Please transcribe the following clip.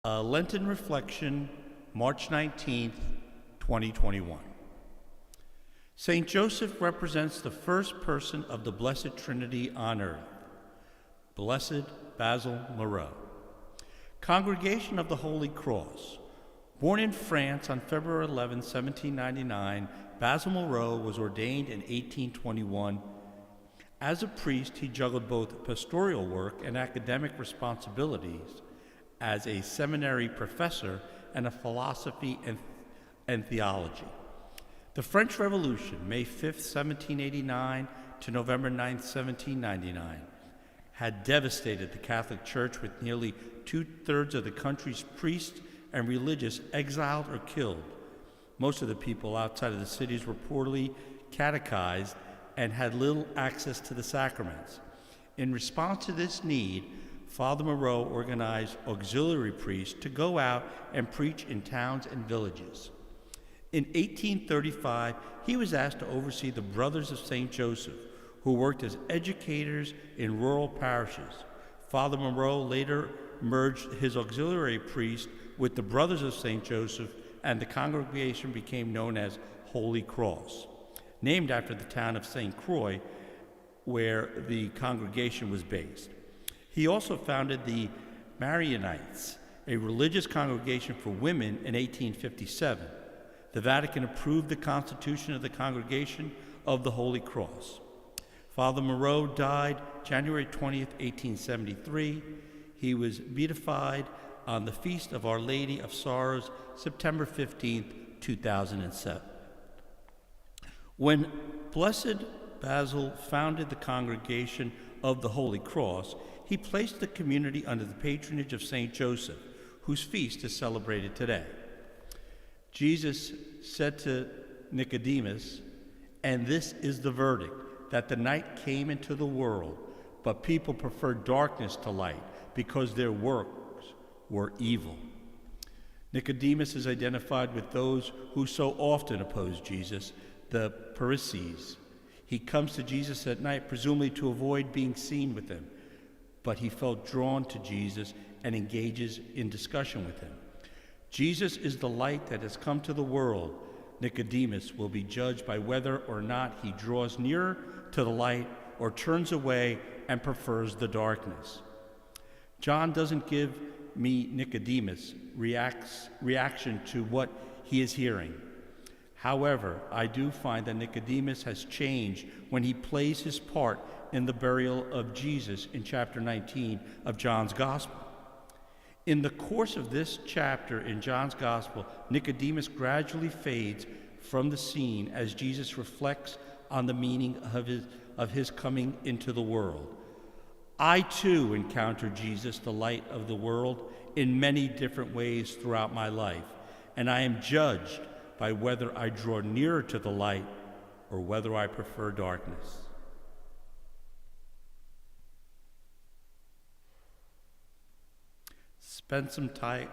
A Lenten Reflection, March 19th, 2021. St. Joseph represents the first person of the Blessed Trinity on earth. Blessed Basil Moreau. Congregation of the Holy Cross. Born in France on February 11, 1799, Basil Moreau was ordained in 1821. As a priest, he juggled both pastoral work and academic responsibilities as a seminary professor and a philosophy and theology. The French Revolution, May 5, 1789 to November 9, 1799, had devastated the Catholic Church with nearly two-thirds of the country's priests and religious exiled or killed. Most of the people outside of the cities were poorly catechized and had little access to the sacraments. In response to this need, Father Moreau organized auxiliary priests to go out and preach in towns and villages. In 1835, he was asked to oversee the Brothers of St. Joseph, who worked as educators in rural parishes. Father Moreau later merged his auxiliary priest with the Brothers of St. Joseph, and the congregation became known as Holy Cross, named after the town of St. Croix, where the congregation was based. He also founded the Marianites, a religious congregation for women, in 1857. The Vatican approved the constitution of the Congregation of the Holy Cross. Father Moreau died January 20th, 1873. He was beatified on the Feast of Our Lady of Sorrows, September 15th, 2007. When Blessed Basil founded the Congregation of the Holy Cross, he placed the community under the patronage of St. Joseph, whose feast is celebrated today. Jesus said to Nicodemus, "And this is the verdict, that the night came into the world, but people preferred darkness to light, because their works were evil." Nicodemus is identified with those who so often oppose Jesus, the Pharisees. He comes to Jesus at night, presumably to avoid being seen with him, but he felt drawn to Jesus and engages in discussion with him. Jesus is the light that has come to the world. Nicodemus will be judged by whether or not he draws nearer to the light or turns away and prefers the darkness. John doesn't give me Nicodemus' reaction to what he is hearing. However, I do find that Nicodemus has changed when he plays his part in the burial of Jesus in chapter 19 of John's Gospel. In the course of this chapter in John's Gospel, Nicodemus gradually fades from the scene as Jesus reflects on the meaning of his coming into the world. I too encounter Jesus, the light of the world, in many different ways throughout my life, and I am judged by whether I draw nearer to the light or whether I prefer darkness. Spend some time